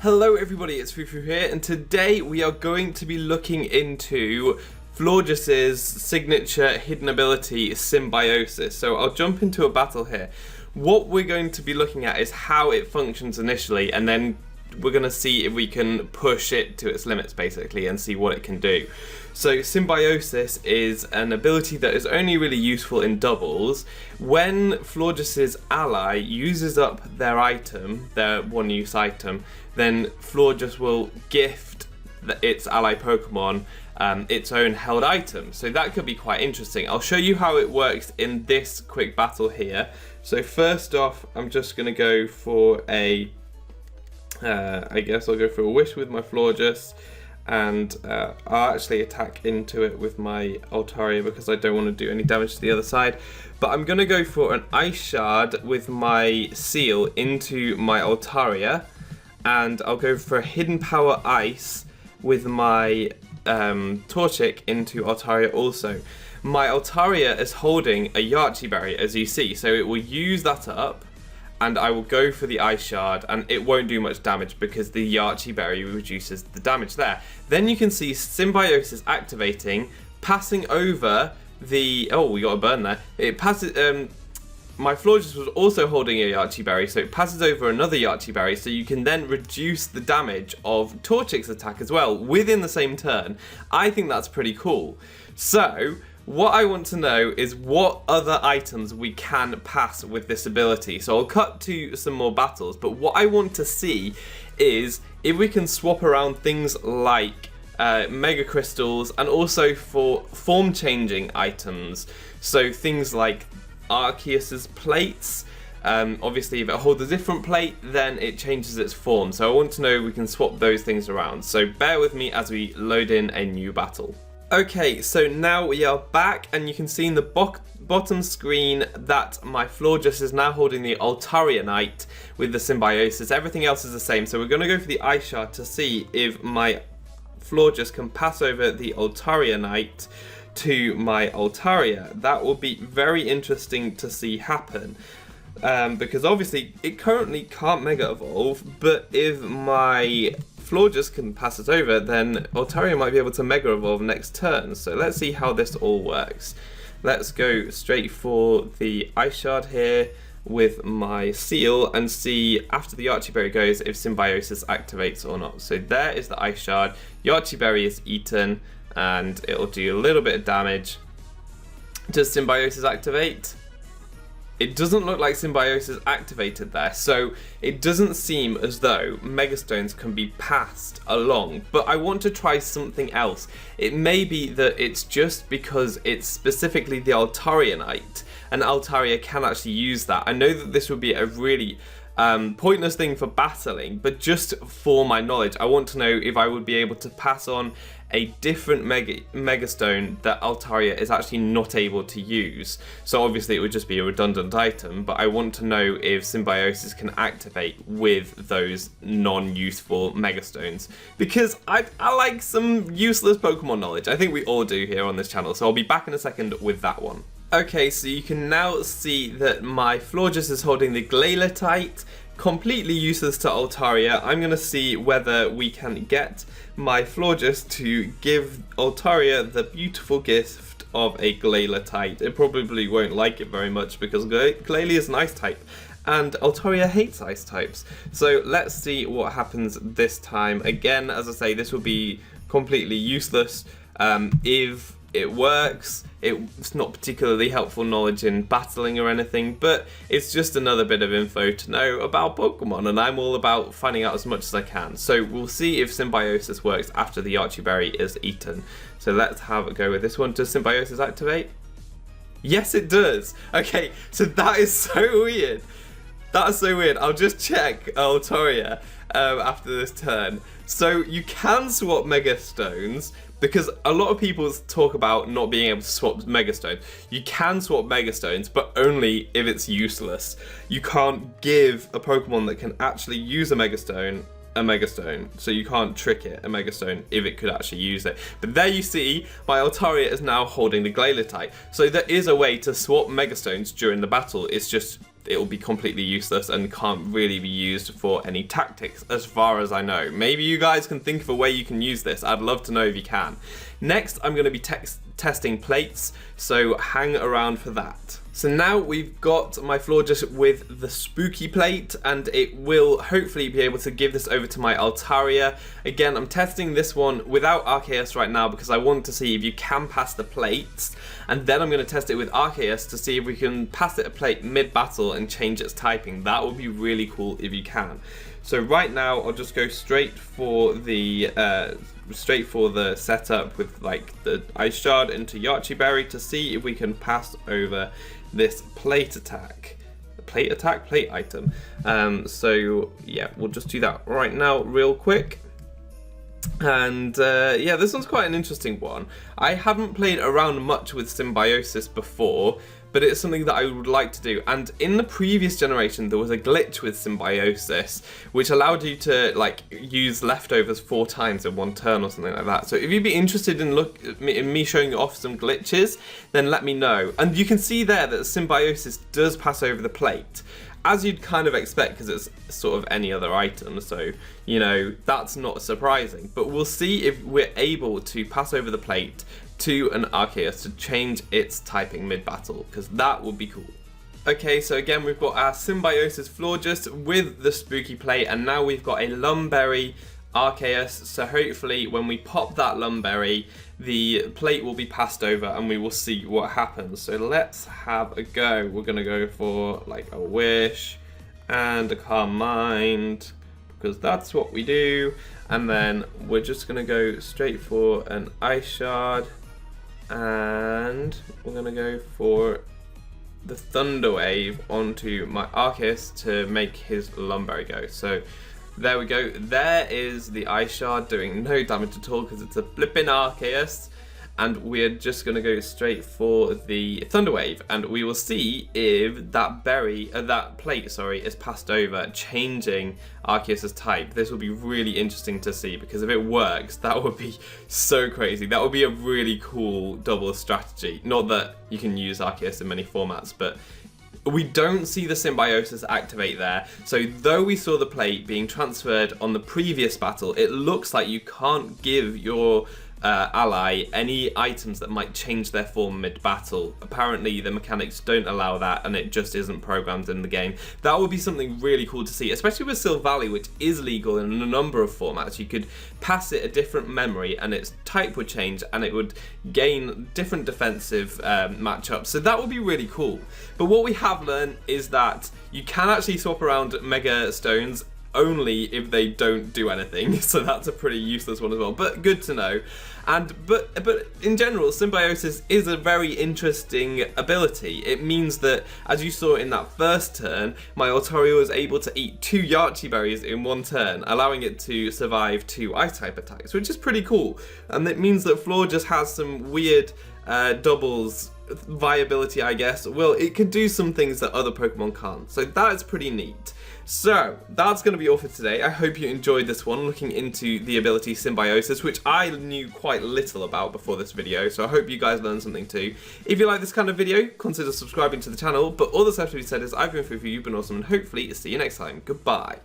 Hello everybody, it's foofootoo here, and today we are going to be looking into Florges' signature hidden ability, Symbiosis. So I'll jump into a battle here. What we're going to be looking at is how it functions initially, and then we're going to see if we can push it to its limits basically and see what it can do. So Symbiosis is an ability that is only really useful in doubles. When Florges' ally uses up their item, their one-use item, then Florges will gift its ally Pokemon its own held item. So that could be quite interesting. I'll show you how it works in this quick battle here. So first off, I'm just going to go for a I guess I'll go for a Wish with my Florges, and I'll actually attack into it with my Altaria because I don't want to do any damage to the other side. But I'm going to go for an Ice Shard with my Seal into my Altaria, and I'll go for a Hidden Power Ice with my Torchic into Altaria also. My Altaria is holding a Yache Berry, as you see, so it will use that up, and I will go for the Ice Shard, and it won't do much damage because the Yache Berry reduces the damage there. Then you can see Symbiosis activating, passing over the... Oh, we got a burn there. It passes... my Florges was also holding a Yache Berry, so it passes over another Yache Berry, so you can then reduce the damage of Torchic's attack as well within the same turn. I think that's pretty cool. So what I want to know is what other items we can pass with this ability. So I'll cut to some more battles, but what I want to see is if we can swap around things like Mega Crystals, and also for form changing items. So things like Arceus' plates. Obviously if it holds a different plate, then it changes its form. So I want to know if we can swap those things around. So bear with me as we load in a new battle. Okay, so now we are back, and you can see in the bottom screen that my Florges is now holding the Altaria Knight with the Symbiosis. Everything else is the same, so we're going to go for the Ice Shard to see if my Florges can pass over the Altaria Knight to my Altaria. That will be very interesting to see happen, because obviously it currently can't Mega Evolve, but if my Florges can pass it over, then Altaria might be able to Mega Evolve next turn. So let's see how this all works. Let's go straight for the Ice Shard here with my Seal and see after the Yache Berry goes if Symbiosis activates or not. So there is the Ice Shard. Yache Berry is eaten and it'll do a little bit of damage. Does Symbiosis activate? It doesn't look like Symbiosis activated there, so it doesn't seem as though Mega Stones can be passed along, but I want to try something else. It may be that it's just because it's specifically the Altaria Knight, and Altaria can actually use that. I know that this would be a really pointless thing for battling, but just for my knowledge, I want to know if I would be able to pass on a different Mega Stone that Altaria is actually not able to use. So obviously it would just be a redundant item, but I want to know if Symbiosis can activate with those non-useful Mega Stones, because I like some useless Pokemon knowledge. I think we all do here on this channel, so I'll be back in a second with that one. Okay, so you can now see that my Florges is holding the Glaletite, completely useless to Altaria. I'm going to see whether we can get my Florges to give Altaria the beautiful gift of a Glaletite. It probably won't like it very much because Glalie is an ice type, and Altaria hates ice types. So let's see what happens this time. Again, as I say, this will be completely useless. If it works, it's not particularly helpful knowledge in battling or anything, but it's just another bit of info to know about Pokemon, and I'm all about finding out as much as I can. So we'll see if Symbiosis works after the Yache Berry is eaten. So let's have a go with this one. Does Symbiosis activate? Yes, it does. Okay, so that is so weird. That's so weird. I'll just check Altaria after this turn. So you can swap Mega Stones, because a lot of people talk about not being able to swap Mega Stones. You can swap Mega Stones, but only if it's useless. You can't give a Pokemon that can actually use a Mega Stone, so you can't trick it, a Mega Stone, if it could actually use it. But there you see, my Altaria is now holding the Glaletite. So there is a way to swap Mega Stones during the battle. It's just it'll be completely useless and can't really be used for any tactics, as far as I know. Maybe you guys can think of a way you can use this. I'd love to know if you can. Next, I'm going to be testing plates, so hang around for that. So now we've got my Florges with the spooky plate, and it will hopefully be able to give this over to my Altaria. Again, I'm testing this one without Arceus right now because I want to see if you can pass the plates, and then I'm going to test it with Arceus to see if we can pass it a plate mid-battle and change its typing. That would be really cool if you can. So right now, I'll just go straight for the setup with like the Ice Shard into Yachi Berry to see if we can pass over this plate item. So yeah, we'll just do that right now real quick. And yeah, this one's quite an interesting one. I haven't played around much with Symbiosis before, but it's something that I would like to do. And in the previous generation, there was a glitch with Symbiosis, which allowed you to like use leftovers 4 times in one turn or something like that. So if you'd be interested in me showing you off some glitches, then let me know. And you can see there that Symbiosis does pass over the plate, as you'd kind of expect, because it's sort of any other item, so, you know, that's not surprising. But we'll see if we're able to pass over the plate to an Arceus to change its typing mid-battle, because that would be cool. Okay, so again, we've got our Symbiosis Florges with the spooky plate, and now we've got a Lumberry Arceus, so hopefully when we pop that Lumberry, the plate will be passed over and we will see what happens. So let's have a go. We're gonna go for like a Wish and a Calm Mind, because that's what we do. And then we're just gonna go straight for an Ice Shard, and we're gonna go for the Thunder Wave onto my Arceus to make his Lumberry go. So there we go. There is the Ice Shard doing no damage at all because it's a flipping Arceus. And we're just going to go straight for the Thunder Wave, and we will see if that plate is passed over, changing Arceus' type. This will be really interesting to see, because if it works, that would be so crazy. That would be a really cool double strategy. Not that you can use Arceus in many formats, but we don't see the Symbiosis activate there. So though we saw the plate being transferred on the previous battle, it looks like you can't give your ally any items that might change their form mid-battle. Apparently the mechanics don't allow that, and it just isn't programmed in the game. That would be something really cool to see, especially with Silvally, which is legal in a number of formats. You could pass it a different memory and its type would change, and it would gain different defensive matchups. So that would be really cool. But what we have learned is that you can actually swap around Mega Stones only if they don't do anything, so that's a pretty useless one as well, but good to know. But in general, Symbiosis is a very interesting ability. It means that, as you saw in that first turn, my Altaria was able to eat 2 Yachi Berries in one turn, allowing it to survive 2 Ice-type attacks, which is pretty cool. And it means that Florges has some weird doubles viability, I guess. Well, it can do some things that other Pokemon can't, so that is pretty neat. So, that's going to be all for today. I hope you enjoyed this one, looking into the ability Symbiosis, which I knew quite little about before this video, so I hope you guys learned something too. If you like this kind of video, consider subscribing to the channel, but all that's left to be said is I've been foofootoo, you've been awesome, and hopefully see you next time. Goodbye.